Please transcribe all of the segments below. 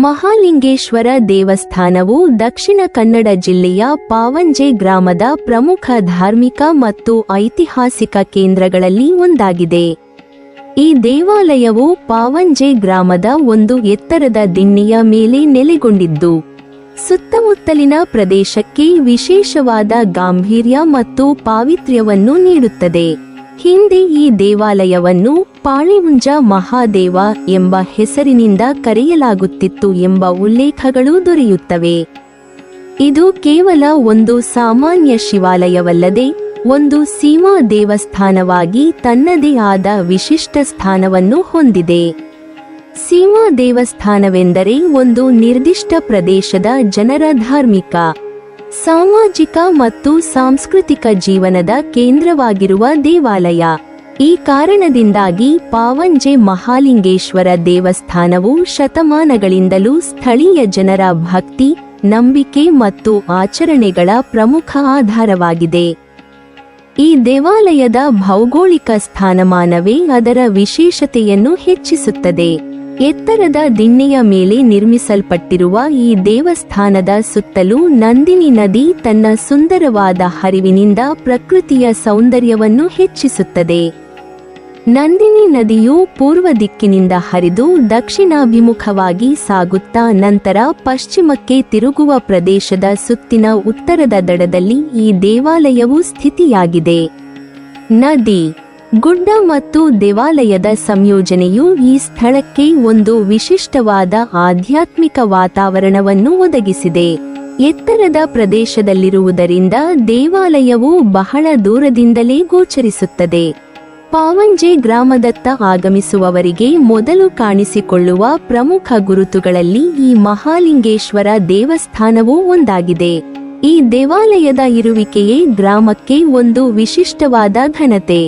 ಮಹಾಲಿಂಗೇಶ್ವರ ದೇವಸ್ಥಾನವು ದಕ್ಷಿಣ ಕನ್ನಡ ಜಿಲ್ಲೆಯ ಪಾವಂಜೆ ಗ್ರಾಮದ ಪ್ರಮುಖ ಧಾರ್ಮಿಕ ಮತ್ತು ಐತಿಹಾಸಿಕ ಕೇಂದ್ರಗಳಲ್ಲಿ ಒಂದಾಗಿದೆ. ಈ ದೇವಾಲಯವು ಪಾವಂಜೆ ಗ್ರಾಮದ ಒಂದು ಎತ್ತರದ ದಿಣ್ಣೆಯ ಮೇಲೆ ನೆಲೆಗೊಂಡಿದ್ದು, ಸುತ್ತಮುತ್ತಲಿನ ಪ್ರದೇಶಕ್ಕೆ ವಿಶೇಷವಾದ ಗಾಂಭೀರ್ಯ ಮತ್ತು ಪಾವಿತ್ರ್ಯವನ್ನು ನೀಡುತ್ತದೆ. ಹಿಂದೆ ಈ ದೇವಾಲಯವನ್ನು ಪಾಳಿವುಂಜ ಮಹಾದೇವ ಎಂಬ ಹೆಸರಿನಿಂದ ಕರೆಯಲಾಗುತ್ತಿತ್ತು ಎಂಬ ಉಲ್ಲೇಖಗಳು ದೊರೆಯುತ್ತವೆ. ಇದು ಕೇವಲ ಒಂದು ಸಾಮಾನ್ಯ ಶಿವಾಲಯವಲ್ಲದೆ ಒಂದು ಸೀಮಾ ದೇವಸ್ಥಾನವಾಗಿ ತನ್ನದೇ ಆದ ವಿಶಿಷ್ಟ ಸ್ಥಾನವನ್ನು ಹೊಂದಿದೆ. ಸೀಮಾ ದೇವಸ್ಥಾನವೆಂದರೆ ಒಂದು ನಿರ್ದಿಷ್ಟ ಪ್ರದೇಶದ ಜನರ ಧಾರ್ಮಿಕ, ಸಾಮಾಜಿಕ ಮತ್ತು ಸಾಂಸ್ಕೃತಿಕ ಜೀವನದ ಕೇಂದ್ರವಾಗಿರುವ ದೇವಾಲಯ. ಈ ಕಾರಣದಿಂದಾಗಿ ಪಾವಂಜೆ ಮಹಾಲಿಂಗೇಶ್ವರ ದೇವಸ್ಥಾನವು ಶತಮಾನಗಳಿಂದಲೂ ಸ್ಥಳೀಯ ಜನರ ಭಕ್ತಿ, ನಂಬಿಕೆ ಮತ್ತು ಆಚರಣೆಗಳ ಪ್ರಮುಖ ಆಧಾರವಾಗಿದೆ. ಈ ದೇವಾಲಯದ ಭೌಗೋಳಿಕ ಸ್ಥಾನಮಾನವೇ ಅದರ ವಿಶೇಷತೆಯನ್ನು ಹೆಚ್ಚಿಸುತ್ತದೆ. ಎತ್ತರದ ದಿಣ್ಣೆಯ ಮೇಲೆ ನಿರ್ಮಿಸಲ್ಪಟ್ಟಿರುವ ಈ ದೇವಸ್ಥಾನದ ಸುತ್ತಲೂ ನಂದಿನಿ ನದಿ ತನ್ನ ಸುಂದರವಾದ ಹರಿವಿನಿಂದ ಪ್ರಕೃತಿಯ ಸೌಂದರ್ಯವನ್ನು ಹೆಚ್ಚಿಸುತ್ತದೆ. ನಂದಿನಿ ನದಿಯು ಪೂರ್ವ ದಿಕ್ಕಿನಿಂದ ಹರಿದು ದಕ್ಷಿಣಾಭಿಮುಖವಾಗಿ ಸಾಗುತ್ತಾ ನಂತರ ಪಶ್ಚಿಮಕ್ಕೆ ತಿರುಗುವ ಪ್ರದೇಶದ ಸುತ್ತಿನ ಉತ್ತರದ ದಡದಲ್ಲಿ ಈ ದೇವಾಲಯವು ಸ್ಥಿತಿಯಾಗಿದೆ. ನದಿ, ಗುಡ್ಡ ಮತ್ತು ದೇವಾಲಯದ ಸಂಯೋಜನೆಯು ಈ ಸ್ಥಳಕ್ಕೆ ಒಂದು ವಿಶಿಷ್ಟವಾದ ಆಧ್ಯಾತ್ಮಿಕ ವಾತಾವರಣವನ್ನು ಒದಗಿಸಿದೆ. ಎತ್ತರದ ಪ್ರದೇಶದಲ್ಲಿರುವುದರಿಂದ ದೇವಾಲಯವು ಬಹಳ ದೂರದಿಂದಲೇ ಗೋಚರಿಸುತ್ತದೆ. ಪಾವಂಜೆ ಗ್ರಾಮದತ್ತ ಆಗಮಿಸುವವರಿಗೆ ಮೊದಲು ಕಾಣಿಸಿಕೊಳ್ಳುವ ಪ್ರಮುಖ ಗುರುತುಗಳಲ್ಲಿ ಈ ಮಹಾಲಿಂಗೇಶ್ವರ ದೇವಸ್ಥಾನವೂ ಒಂದಾಗಿದೆ. ಈ ದೇವಾಲಯದ ಇರುವಿಕೆಯೇ ಗ್ರಾಮಕ್ಕೆ ಒಂದು ವಿಶಿಷ್ಟವಾದ ಘನತೆ,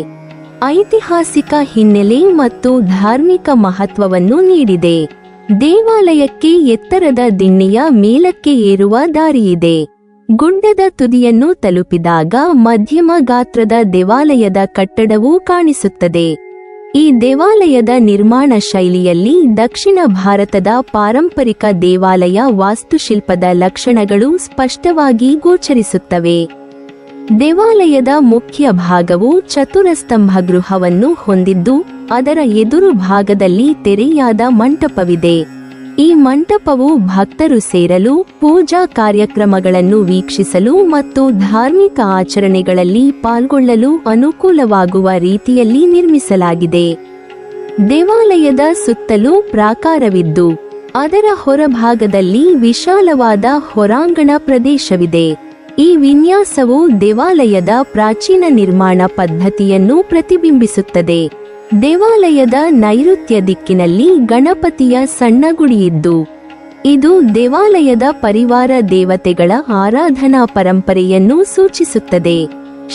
ಐತಿಹಾಸಿಕ ಹಿನ್ನೆಲೆ ಮತ್ತು ಧಾರ್ಮಿಕ ಮಹತ್ವವನ್ನು ನೀಡಿದೆ. ದೇವಾಲಯಕ್ಕೆ ಎತ್ತರದ ದಿಣ್ಣೆಯ ಮೇಲಕ್ಕೆ ಏರುವ ದಾರಿಯಿದೆ. ಗುಡ್ಡದ ತುದಿಯನ್ನು ತಲುಪಿದಾಗ ಮಧ್ಯಮ ಗಾತ್ರದ ದೇವಾಲಯದ ಕಟ್ಟಡವೂ ಕಾಣಿಸುತ್ತದೆ. ಈ ದೇವಾಲಯದ ನಿರ್ಮಾಣ ಶೈಲಿಯಲ್ಲಿ ದಕ್ಷಿಣ ಭಾರತದ ಪಾರಂಪರಿಕ ದೇವಾಲಯ ವಾಸ್ತುಶಿಲ್ಪದ ಲಕ್ಷಣಗಳು ಸ್ಪಷ್ಟವಾಗಿ ಗೋಚರಿಸುತ್ತವೆ. ದೇವಾಲಯದ ಮುಖ್ಯ ಭಾಗವು ಚತುರಸ್ತಂಭ ಗೃಹವನ್ನು ಹೊಂದಿದ್ದು, ಅದರ ಎದುರು ಭಾಗದಲ್ಲಿ ತೆರೆಯಾದ ಮಂಟಪವಿದೆ. ಈ ಮಂಟಪವು ಭಕ್ತರು ಸೇರಲು, ಪೂಜಾ ಕಾರ್ಯಕ್ರಮಗಳನ್ನು ವೀಕ್ಷಿಸಲು ಮತ್ತು ಧಾರ್ಮಿಕ ಆಚರಣೆಗಳಲ್ಲಿ ಪಾಲ್ಗೊಳ್ಳಲು ಅನುಕೂಲವಾಗುವ ರೀತಿಯಲ್ಲಿ ನಿರ್ಮಿಸಲಾಗಿದೆ. ದೇವಾಲಯದ ಸುತ್ತಲೂ ಪ್ರಾಕಾರವಿದ್ದು, ಅದರ ಹೊರಭಾಗದಲ್ಲಿ ವಿಶಾಲವಾದ ಹೊರಾಂಗಣ ಪ್ರದೇಶವಿದೆ. ಈ ವಿನ್ಯಾಸವು ದೇವಾಲಯದ ಪ್ರಾಚೀನ ನಿರ್ಮಾಣ ಪದ್ಧತಿಯನ್ನು ಪ್ರತಿಬಿಂಬಿಸುತ್ತದೆ. ದೇವಾಲಯದ ನೈಋತ್ಯ ದಿಕ್ಕಿನಲ್ಲಿ ಗಣಪತಿಯ ಸಣ್ಣ ಗುಡಿಯಿದ್ದು, ಇದು ದೇವಾಲಯದ ಪರಿವಾರ ದೇವತೆಗಳ ಆರಾಧನಾ ಪರಂಪರೆಯನ್ನು ಸೂಚಿಸುತ್ತದೆ.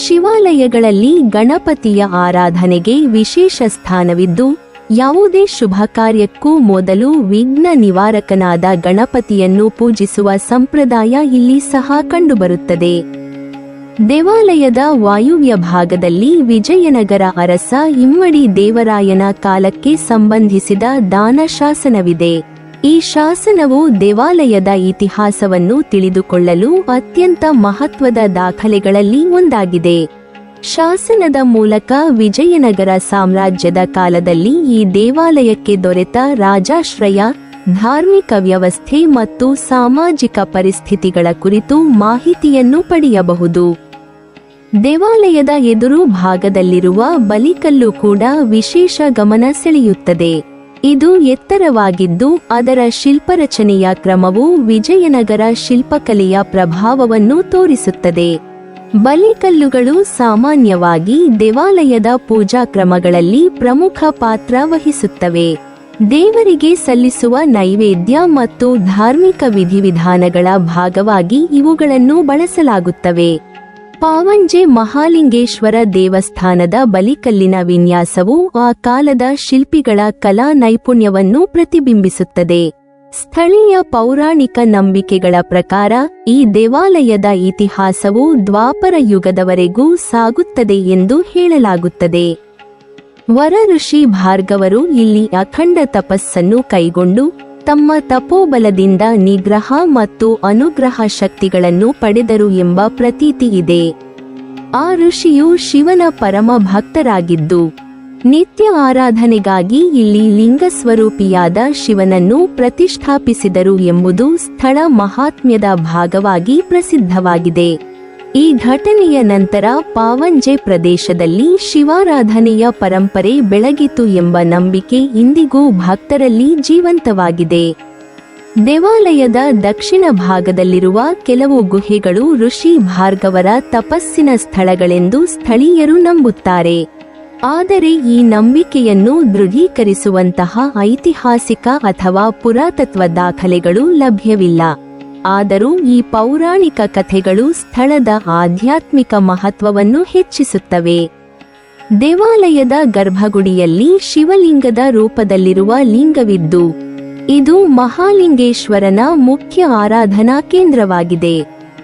ಶಿವಾಲಯಗಳಲ್ಲಿ ಗಣಪತಿಯ ಆರಾಧನೆಗೆ ವಿಶೇಷ ಸ್ಥಾನವಿದ್ದು, ಯಾವುದೇ ಶುಭ ಕಾರ್ಯಕ್ಕೂ ಮೊದಲು ವಿಘ್ನ ನಿವಾರಕನಾದ ಗಣಪತಿಯನ್ನು ಪೂಜಿಸುವ ಸಂಪ್ರದಾಯ ಇಲ್ಲಿ ಸಹ ಕಂಡುಬರುತ್ತದೆ. ದೇವಾಲಯದ ವಾಯುವ್ಯ ಭಾಗದಲ್ಲಿ ವಿಜಯನಗರ ಅರಸ ಇಮ್ಮಡಿ ದೇವರಾಯನ ಕಾಲಕ್ಕೆ ಸಂಬಂಧಿಸಿದ ದಾನ ಶಾಸನವಿದೆ. ಈ ಶಾಸನವು ದೇವಾಲಯದ ಇತಿಹಾಸವನ್ನು ತಿಳಿದುಕೊಳ್ಳಲು ಅತ್ಯಂತ ಮಹತ್ವದ ದಾಖಲೆಗಳಲ್ಲಿ ಒಂದಾಗಿದೆ. ಶಾಸನದ ಮೂಲಕ ವಿಜಯನಗರ ಸಾಮ್ರಾಜ್ಯದ ಕಾಲದಲ್ಲಿ ಈ ದೇವಾಲಯಕ್ಕೆ ದೊರೆತ ರಾಜಾಶ್ರಯ, ಧಾರ್ಮಿಕ ವ್ಯವಸ್ಥೆ ಮತ್ತು ಸಾಮಾಜಿಕ ಪರಿಸ್ಥಿತಿಗಳ ಕುರಿತು ಮಾಹಿತಿಯನ್ನು ಪಡೆಯಬಹುದು. ದೇವಾಲಯದ ಎದುರು ಭಾಗದಲ್ಲಿರುವ ಬಲಿಕಲ್ಲು ಕೂಡ ವಿಶೇಷ ಗಮನ ಸೆಳೆಯುತ್ತದೆ. ಇದು ಎತ್ತರವಾಗಿದ್ದು, ಅದರ ಶಿಲ್ಪರಚನೆಯ ಕ್ರಮವು ವಿಜಯನಗರ ಶಿಲ್ಪಕಲೆಯ ಪ್ರಭಾವವನ್ನು ತೋರಿಸುತ್ತದೆ. ಬಲಿಕಲ್ಲುಗಳು ಸಾಮಾನ್ಯವಾಗಿ ದೇವಾಲಯದ ಪೂಜಾ ಕ್ರಮಗಳಲ್ಲಿ ಪ್ರಮುಖ ಪಾತ್ರ ವಹಿಸುತ್ತವೆ. ದೇವರಿಗೆ ಸಲ್ಲಿಸುವ ನೈವೇದ್ಯ ಮತ್ತು ಧಾರ್ಮಿಕ ವಿಧಿವಿಧಾನಗಳ ಭಾಗವಾಗಿ ಇವುಗಳನ್ನು ಬಳಸಲಾಗುತ್ತವೆ. ಪಾವಂಜೆ ಮಹಾಲಿಂಗೇಶ್ವರ ದೇವಸ್ಥಾನದ ಬಲಿಕಲ್ಲಿನ ವಿನ್ಯಾಸವು ಆ ಕಾಲದ ಶಿಲ್ಪಿಗಳ ಕಲಾ ನೈಪುಣ್ಯವನ್ನು ಪ್ರತಿಬಿಂಬಿಸುತ್ತದೆ. ಸ್ಥಳೀಯ ಪೌರಾಣಿಕ ನಂಬಿಕೆಗಳ ಪ್ರಕಾರ ಈ ದೇವಾಲಯದ ಇತಿಹಾಸವು ದ್ವಾಪರ ಯುಗದವರೆಗೂ ಸಾಗುತ್ತದೆ ಎಂದು ಹೇಳಲಾಗುತ್ತದೆ. ವರ ಋಷಿ ಭಾರ್ಗವರು ಇಲ್ಲಿ ಅಖಂಡ ತಪಸ್ಸನ್ನು ಕೈಗೊಂಡು ತಮ್ಮ ತಪೋಬಲದಿಂದ ನಿಗ್ರಹ ಮತ್ತು ಅನುಗ್ರಹ ಶಕ್ತಿಗಳನ್ನು ಪಡೆದರು ಎಂಬ ಪ್ರತೀತಿ ಇದೆ. ಆ ಋಷಿಯು ಶಿವನ ಪರಮ ಭಕ್ತರಾಗಿದ್ದು ನಿತ್ಯ ಆರಾಧನೆಗಾಗಿ ಇಲ್ಲಿ ಲಿಂಗಸ್ವರೂಪಿಯಾದ ಶಿವನನ್ನು ಪ್ರತಿಷ್ಠಾಪಿಸಿದರು ಎಂಬುದು ಸ್ಥಳ ಮಹಾತ್ಮ್ಯದ ಭಾಗವಾಗಿ ಪ್ರಸಿದ್ಧವಾಗಿದೆ. ಈ ಘಟನೆಯ ನಂತರ ಪಾವಂಜೆ ಪ್ರದೇಶದಲ್ಲಿ ಶಿವಾರಾಧನೆಯ ಪರಂಪರೆ ಬೆಳಗಿತು ಎಂಬ ನಂಬಿಕೆ ಇಂದಿಗೂ ಭಕ್ತರಲ್ಲಿ ಜೀವಂತವಾಗಿದೆ. ದೇವಾಲಯದ ದಕ್ಷಿಣ ಭಾಗದಲ್ಲಿರುವ ಕೆಲವು ಗುಹೆಗಳು ಋಷಿ ಭಾರ್ಗವರ ತಪಸ್ಸಿನ ಸ್ಥಳಗಳೆಂದು ಸ್ಥಳೀಯರು ನಂಬುತ್ತಾರೆ. ಆದರೆ ಈ ನಂಬಿಕೆಯನ್ನು ದೃಢೀಕರಿಸುವಂತಹ ಐತಿಹಾಸಿಕ ಅಥವಾ ಪುರಾತತ್ವ ದಾಖಲೆಗಳು ಲಭ್ಯವಿಲ್ಲ. ಆದರೂ ಈ ಪೌರಾಣಿಕ ಕಥೆಗಳು ಸ್ಥಳದ ಆಧ್ಯಾತ್ಮಿಕ ಮಹತ್ವವನ್ನು ಹೆಚ್ಚಿಸುತ್ತವೆ. ದೇವಾಲಯದ ಗರ್ಭಗುಡಿಯಲ್ಲಿ ಶಿವಲಿಂಗದ ರೂಪದಲ್ಲಿರುವ ಲಿಂಗವಿದ್ದು ಇದು ಮಹಾಲಿಂಗೇಶ್ವರನ ಮುಖ್ಯ ಆರಾಧನಾ ಕೇಂದ್ರವಾಗಿದೆ.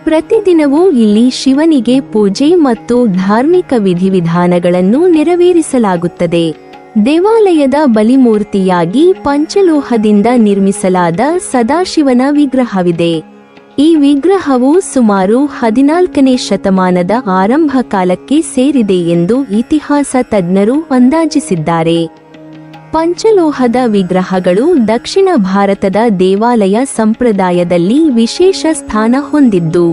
ಪ್ರತಿದಿನವೂ ಇಲ್ಲಿ ಶಿವನಿಗೆ ಪೂಜೆ ಮತ್ತು ಧಾರ್ಮಿಕ ವಿಧಿವಿಧಾನಗಳನ್ನು ನೆರವೇರಿಸಲಾಗುತ್ತದೆ. ದೇವಾಲಯದ ಬಲಿಮೂರ್ತಿಯಾಗಿ ಪಂಚಲೋಹದಿಂದ ನಿರ್ಮಿಸಲಾದ ಸದಾಶಿವನ ವಿಗ್ರಹವಿದೆ. ಈ ವಿಗ್ರಹವು ಸುಮಾರು 14ನೇ ಶತಮಾನದ ಆರಂಭ ಕಾಲಕ್ಕೆ ಸೇರಿದೆ ಎಂದು ಇತಿಹಾಸ ತಜ್ಞರು ಅಂದಾಜಿಸಿದ್ದಾರೆ. ಪಂಚಲೋಹದ ವಿಗ್ರಹಗಳು ದಕ್ಷಿಣ ಭಾರತದ ದೇವಾಲಯ ಸಂಪ್ರದಾಯದಲ್ಲಿ ವಿಶೇಷ ಸ್ಥಾನ ಹೊಂದಿದ್ದು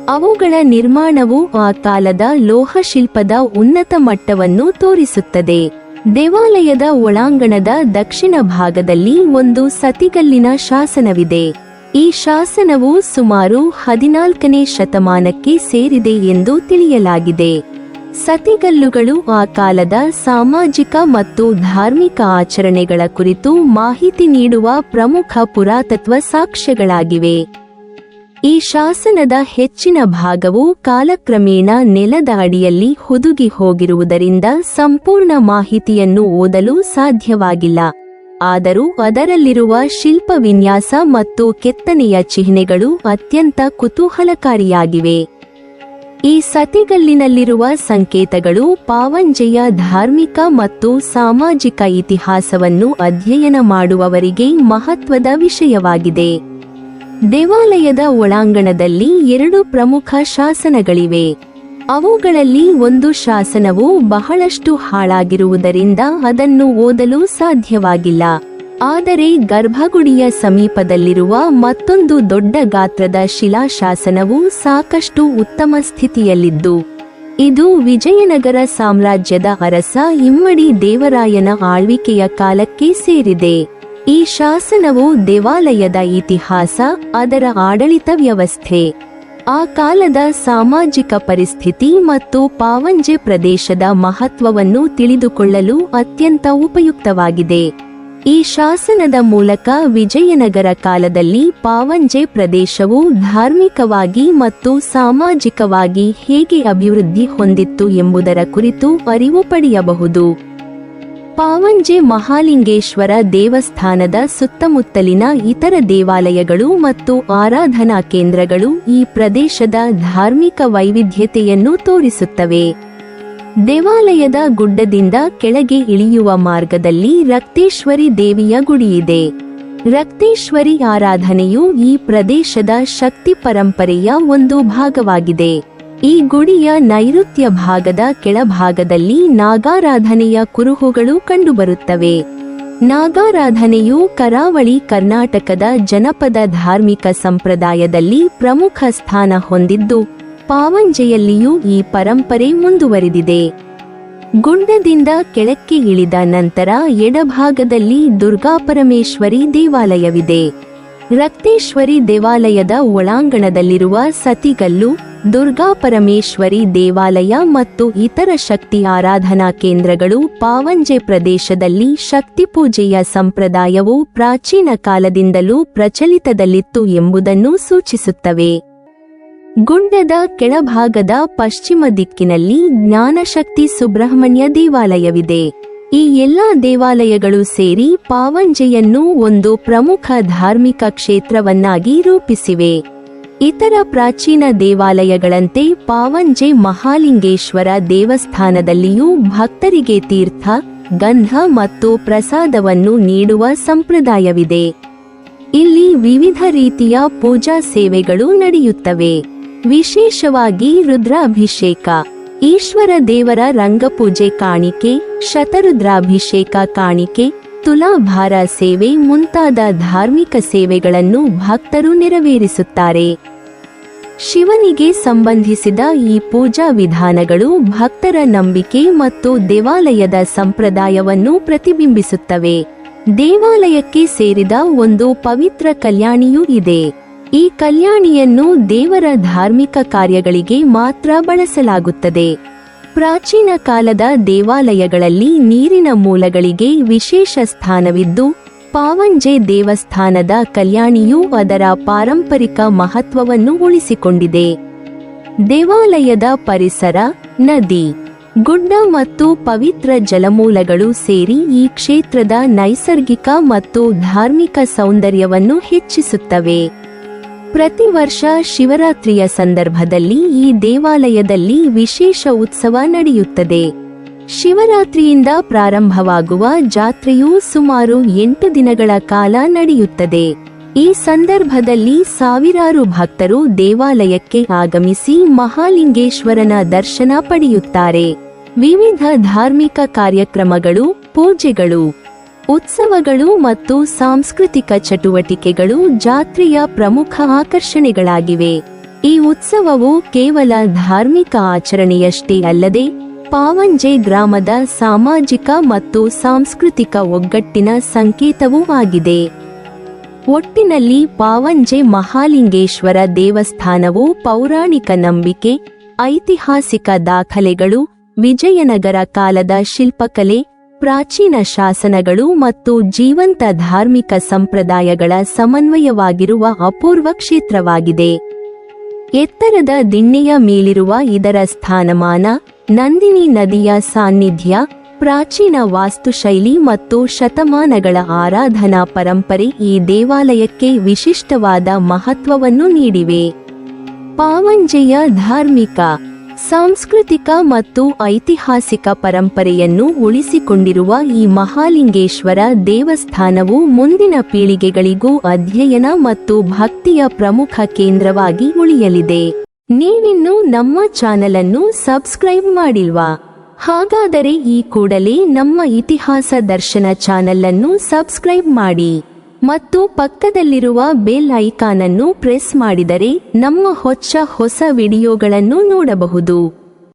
ಅವುಗಳ ನಿರ್ಮಾಣವು ಆ ಕಾಲದ ಲೋಹಶಿಲ್ಪದ ಉನ್ನತ ಮಟ್ಟವನ್ನು ತೋರಿಸುತ್ತದೆ. ದೇವಾಲಯದ ಒಳಾಂಗಣದ ದಕ್ಷಿಣ ಭಾಗದಲ್ಲಿ ಒಂದು ಸತಿಗಲ್ಲಿನ ಶಾಸನವಿದೆ. ಈ ಶಾಸನವು ಸುಮಾರು 14ನೇ ಶತಮಾನಕ್ಕೆ ಸೇರಿದೆ ಎಂದು ತಿಳಿಯಲಾಗಿದೆ. ಸತಿಗಲ್ಲುಗಳು ಆ ಕಾಲದ ಸಾಮಾಜಿಕ ಮತ್ತು ಧಾರ್ಮಿಕ ಆಚರಣೆಗಳ ಕುರಿತು ಮಾಹಿತಿ ನೀಡುವ ಪ್ರಮುಖ ಪುರಾತತ್ವ ಸಾಕ್ಷ್ಯಗಳಾಗಿವೆ. ಈ ಶಾಸನದ ಹೆಚ್ಚಿನ ಭಾಗವು ಕಾಲಕ್ರಮೇಣ ನೆಲದ ಅಡಿಯಲ್ಲಿ ಹುದುಗಿ ಹೋಗಿರುವುದರಿಂದ ಸಂಪೂರ್ಣ ಮಾಹಿತಿಯನ್ನು ಓದಲು ಸಾಧ್ಯವಾಗಿಲ್ಲ. ಆದರೂ ಅದರಲ್ಲಿರುವ ಶಿಲ್ಪ ವಿನ್ಯಾಸ ಮತ್ತು ಕೆತ್ತನೆಯ ಚಿಹ್ನೆಗಳು ಅತ್ಯಂತ ಕುತೂಹಲಕಾರಿಯಾಗಿವೆ. ಈ ಸತಿಗಲ್ಲಿನಲ್ಲಿರುವ ಸಂಕೇತಗಳು ಪಾವಂಜೆಯ ಧಾರ್ಮಿಕ ಮತ್ತು ಸಾಮಾಜಿಕ ಇತಿಹಾಸವನ್ನು ಅಧ್ಯಯನ ಮಾಡುವವರಿಗೆ ಮಹತ್ವದ ವಿಷಯವಾಗಿದೆ. ದೇವಾಲಯದ ಒಳಾಂಗಣದಲ್ಲಿ 2 ಪ್ರಮುಖ ಶಾಸನಗಳಿವೆ. ಅವುಗಳಲ್ಲಿ ಒಂದು ಶಾಸನವು ಬಹಳಷ್ಟು ಹಾಳಾಗಿರುವುದರಿಂದ ಅದನ್ನು ಓದಲು ಸಾಧ್ಯವಾಗಿಲ್ಲ. ಆದರೆ ಗರ್ಭಗುಡಿಯ ಸಮೀಪದಲ್ಲಿರುವ ಮತ್ತೊಂದು ದೊಡ್ಡ ಗಾತ್ರದ ಶಿಲಾಶಾಸನವು ಸಾಕಷ್ಟು ಉತ್ತಮ ಸ್ಥಿತಿಯಲ್ಲಿದ್ದು ಇದು ವಿಜಯನಗರ ಸಾಮ್ರಾಜ್ಯದ ಅರಸ ಇಮ್ಮಡಿ ದೇವರಾಯನ ಆಳ್ವಿಕೆಯ ಕಾಲಕ್ಕೆ ಸೇರಿದೆ. ಈ ಶಾಸನವು ದೇವಾಲಯದ ಇತಿಹಾಸ, ಅದರ ಆಡಳಿತ ವ್ಯವಸ್ಥೆ, ಆ ಕಾಲದ ಸಾಮಾಜಿಕ ಪರಿಸ್ಥಿತಿ ಮತ್ತು ಪಾವಂಜೆ ಪ್ರದೇಶದ ಮಹತ್ವವನ್ನು ತಿಳಿದುಕೊಳ್ಳಲು ಅತ್ಯಂತ ಉಪಯುಕ್ತವಾಗಿದೆ. ಈ ಶಾಸನದ ಮೂಲಕ ವಿಜಯನಗರ ಕಾಲದಲ್ಲಿ ಪಾವಂಜೆ ಪ್ರದೇಶವು ಧಾರ್ಮಿಕವಾಗಿ ಮತ್ತು ಸಾಮಾಜಿಕವಾಗಿ ಹೇಗೆ ಅಭಿವೃದ್ಧಿ ಹೊಂದಿತ್ತು ಎಂಬುದರ ಕುರಿತು ಅರಿವು ಪಡೆಯಬಹುದು. ಪಾವಂಜೆ ಮಹಾಲಿಂಗೇಶ್ವರ ದೇವಸ್ಥಾನದ ಸುತ್ತಮುತ್ತಲಿನ ಇತರ ದೇವಾಲಯಗಳು ಮತ್ತು ಆರಾಧನಾ ಕೇಂದ್ರಗಳು ಈ ಪ್ರದೇಶದ ಧಾರ್ಮಿಕ ವೈವಿಧ್ಯತೆಯನ್ನು ತೋರಿಸುತ್ತವೆ. ದೇವಾಲಯದ ಗುಡ್ಡದಿಂದ ಕೆಳಗೆ ಇಳಿಯುವ ಮಾರ್ಗದಲ್ಲಿ ರಕ್ತೇಶ್ವರಿ ದೇವಿಯ ಗುಡಿಯಿದೆ. ರಕ್ತೇಶ್ವರಿ ಆರಾಧನೆಯು ಈ ಪ್ರದೇಶದ ಶಕ್ತಿ ಪರಂಪರೆಯ ಒಂದು ಭಾಗವಾಗಿದೆ. ಈ ಗುಡಿಯ ನೈಋತ್ಯ ಭಾಗದ ಕೆಳಭಾಗದಲ್ಲಿ ನಾಗಾರಾಧನೆಯ ಕುರುಹುಗಳು ಕಂಡುಬರುತ್ತವೆ. ನಾಗಾರಾಧನೆಯು ಕರಾವಳಿ ಕರ್ನಾಟಕದ ಜನಪದ ಧಾರ್ಮಿಕ ಸಂಪ್ರದಾಯದಲ್ಲಿ ಪ್ರಮುಖ ಸ್ಥಾನ ಹೊಂದಿದ್ದು ಪಾವಂಜೆಯಲ್ಲಿಯೂ ಈ ಪರಂಪರೆ ಮುಂದುವರಿದಿದೆ. ಗುಡ್ಡದಿಂದ ಕೆಳಕ್ಕೆ ಇಳಿದ ನಂತರ ಎಡಭಾಗದಲ್ಲಿ ದುರ್ಗಾಪರಮೇಶ್ವರಿ ದೇವಾಲಯವಿದೆ. ರಕ್ತೇಶ್ವರಿ ದೇವಾಲಯದ ಒಳಾಂಗಣದಲ್ಲಿರುವ ಸತಿಗಲ್ಲು, ದುರ್ಗಾಪರಮೇಶ್ವರಿ ದೇವಾಲಯ ಮತ್ತು ಇತರ ಶಕ್ತಿ ಆರಾಧನಾ ಕೇಂದ್ರಗಳು ಪಾವಂಜೆ ಪ್ರದೇಶದಲ್ಲಿ ಶಕ್ತಿಪೂಜೆಯ ಸಂಪ್ರದಾಯವು ಪ್ರಾಚೀನ ಕಾಲದಿಂದಲೂ ಪ್ರಚಲಿತದಲ್ಲಿತ್ತು ಎಂಬುದನ್ನು ಸೂಚಿಸುತ್ತವೆ. ಗುಡ್ಡದ ಕೆಳಭಾಗದ ಪಶ್ಚಿಮ ದಿಕ್ಕಿನಲ್ಲಿ ಜ್ಞಾನಶಕ್ತಿ ಸುಬ್ರಹ್ಮಣ್ಯ ದೇವಾಲಯವಿದೆ. ಈ ಎಲ್ಲಾ ದೇವಾಲಯಗಳು ಸೇರಿ ಪಾವಂಜೆಯನ್ನು ಒಂದು ಪ್ರಮುಖ ಧಾರ್ಮಿಕ ಕ್ಷೇತ್ರವನ್ನಾಗಿ ರೂಪಿಸಿವೆ. ಇತರ ಪ್ರಾಚೀನ ದೇವಾಲಯಗಳಂತೆ ಪಾವಂಜೆ ಮಹಾಲಿಂಗೇಶ್ವರ ದೇವಸ್ಥಾನದಲ್ಲಿಯೂ ಭಕ್ತರಿಗೆ ತೀರ್ಥ, ಗಂಧ ಮತ್ತು ಪ್ರಸಾದವನ್ನು ನೀಡುವ ಸಂಪ್ರದಾಯವಿದೆ. ಇಲ್ಲಿ ವಿವಿಧ ರೀತಿಯ ಪೂಜಾ ಸೇವೆಗಳು ನಡೆಯುತ್ತವೆ. ವಿಶೇಷವಾಗಿ ರುದ್ರಾಭಿಷೇಕ, ಈಶ್ವರ ದೇವರ ರಂಗಪೂಜೆ ಕಾಣಿಕೆ, ಶತರುದ್ರಾಭಿಷೇಕ ಕಾಣಿಕೆ, ತುಲಾಭಾರ ಸೇವೆ ಮುಂತಾದ ಧಾರ್ಮಿಕ ಸೇವೆಗಳನ್ನು ಭಕ್ತರು ನೆರವೇರಿಸುತ್ತಾರೆ. ಶಿವನಿಗೆ ಸಂಬಂಧಿಸಿದ ಈ ಪೂಜಾ ವಿಧಾನಗಳು ಭಕ್ತರ ನಂಬಿಕೆ ಮತ್ತು ದೇವಾಲಯದ ಸಂಪ್ರದಾಯವನ್ನು ಪ್ರತಿಬಿಂಬಿಸುತ್ತವೆ. ದೇವಾಲಯಕ್ಕೆ ಸೇರಿದ ಒಂದು ಪವಿತ್ರ ಕಲ್ಯಾಣಿಯೂ ಇದೆ. ಈ ಕಲ್ಯಾಣಿಯನ್ನು ದೇವರ ಧಾರ್ಮಿಕ ಕಾರ್ಯಗಳಿಗೆ ಮಾತ್ರ ಬಳಸಲಾಗುತ್ತದೆ. ಪ್ರಾಚೀನ ಕಾಲದ ದೇವಾಲಯಗಳಲ್ಲಿ ನೀರಿನ ಮೂಲಗಳಿಗೆ ವಿಶೇಷ ಸ್ಥಾನವಿದ್ದು, ಪಾವಂಜೆ ದೇವಸ್ಥಾನದ ಕಲ್ಯಾಣಿಯು ಅದರ ಪಾರಂಪರಿಕ ಮಹತ್ವವನ್ನು ಉಳಿಸಿಕೊಂಡಿದೆ. ದೇವಾಲಯದ ಪರಿಸರ, ನದಿ, ಗುಡ್ಡ ಮತ್ತು ಪವಿತ್ರ ಜಲಮೂಲಗಳು ಸೇರಿ ಈ ಕ್ಷೇತ್ರದ ನೈಸರ್ಗಿಕ ಮತ್ತು ಧಾರ್ಮಿಕ ಸೌಂದರ್ಯವನ್ನು ಹೆಚ್ಚಿಸುತ್ತವೆ. ಪ್ರತಿ ವರ್ಷ ಶಿವರಾತ್ರಿಯ ಸಂದರ್ಭದಲ್ಲಿ ಈ ದೇವಾಲಯದಲ್ಲಿ ವಿಶೇಷ ಉತ್ಸವ ನಡೆಯುತ್ತದೆ. ಶಿವರಾತ್ರಿಯಿಂದ ಪ್ರಾರಂಭವಾಗುವ ಜಾತ್ರೆಯು ಸುಮಾರು 8 ದಿನಗಳ ಕಾಲ ನಡೆಯುತ್ತದೆ. ಈ ಸಂದರ್ಭದಲ್ಲಿ ಸಾವಿರಾರು ಭಕ್ತರು ದೇವಾಲಯಕ್ಕೆ ಆಗಮಿಸಿ ಮಹಾಲಿಂಗೇಶ್ವರನ ದರ್ಶನ ಪಡೆಯುತ್ತಾರೆ. ವಿವಿಧ ಧಾರ್ಮಿಕ ಕಾರ್ಯಕ್ರಮಗಳು, ಪೂಜೆಗಳು, ಉತ್ಸವಗಳು ಮತ್ತು ಸಾಂಸ್ಕೃತಿಕ ಚಟುವಟಿಕೆಗಳು ಜಾತ್ರೆಯ ಪ್ರಮುಖ ಆಕರ್ಷಣೆಗಳಾಗಿವೆ. ಈ ಉತ್ಸವವು ಕೇವಲ ಧಾರ್ಮಿಕ ಆಚರಣೆಯಷ್ಟೇ ಅಲ್ಲದೆ ಪಾವಂಜೆ ಗ್ರಾಮದ ಸಾಮಾಜಿಕ ಮತ್ತು ಸಾಂಸ್ಕೃತಿಕ ಒಗ್ಗಟ್ಟಿನ ಸಂಕೇತವೂ ಆಗಿದೆ. ಒಟ್ಟಿನಲ್ಲಿ ಪಾವಂಜೆ ಮಹಾಲಿಂಗೇಶ್ವರ ದೇವಸ್ಥಾನವು ಪೌರಾಣಿಕ ನಂಬಿಕೆ, ಐತಿಹಾಸಿಕ ದಾಖಲೆಗಳು, ವಿಜಯನಗರ ಕಾಲದ ಶಿಲ್ಪಕಲೆ, ಪ್ರಾಚೀನ ಶಾಸನಗಳು ಮತ್ತು ಜೀವಂತ ಧಾರ್ಮಿಕ ಸಂಪ್ರದಾಯಗಳ ಸಮನ್ವಯವಾಗಿರುವ ಅಪೂರ್ವ ಕ್ಷೇತ್ರವಾಗಿದೆ. ಎತ್ತರದ ದಿಣ್ಣೆಯ ಮೇಲಿರುವ ಇದರ ಸ್ಥಾನಮಾನ, ನಂದಿನಿ ನದಿಯ ಸಾನ್ನಿಧ್ಯ, ಪ್ರಾಚೀನ ವಾಸ್ತುಶೈಲಿ ಮತ್ತು ಶತಮಾನಗಳ ಆರಾಧನಾ ಪರಂಪರೆ ಈ ದೇವಾಲಯಕ್ಕೆ ವಿಶಿಷ್ಟವಾದ ಮಹತ್ವವನ್ನು ನೀಡಿವೆ. ಪಾವಂಜೆಯ ಧಾರ್ಮಿಕ, ಸಾಂಸ್ಕೃತಿಕ ಮತ್ತು ಐತಿಹಾಸಿಕ ಪರಂಪರೆಯನ್ನು ಉಳಿಸಿಕೊಂಡಿರುವ ಈ ಮಹಾಲಿಂಗೇಶ್ವರ ದೇವಸ್ಥಾನವು ಮುಂದಿನ ಪೀಳಿಗೆಗಳಿಗೂ ಅಧ್ಯಯನ ಮತ್ತು ಭಕ್ತಿಯ ಪ್ರಮುಖ ಕೇಂದ್ರವಾಗಿ ಉಳಿಯಲಿದೆ. ನೀವಿನ್ನೂ ನಮ್ಮ ಚಾನೆಲ್ ಅನ್ನು ಸಬ್ಸ್ಕ್ರೈಬ್ ಮಾಡಿಲ್ವಾ? ಹಾಗಾದರೆ ಈ ಕೂಡಲೇ ನಮ್ಮ ಇತಿಹಾಸ ದರ್ಶನ ಚಾನೆಲ್ ಅನ್ನು ಸಬ್ಸ್ಕ್ರೈಬ್ ಮಾಡಿ ಮತ್ತು ಪಕ್ಕದಲ್ಲಿರುವ ಬೆಲ್ ಐಕಾನ್ ಅನ್ನು ಪ್ರೆಸ್ ಮಾಡಿದರೆ ನಮ್ಮ ಹೊಸ ವಿಡಿಯೋಗಳನ್ನು ನೋಡಬಹುದು.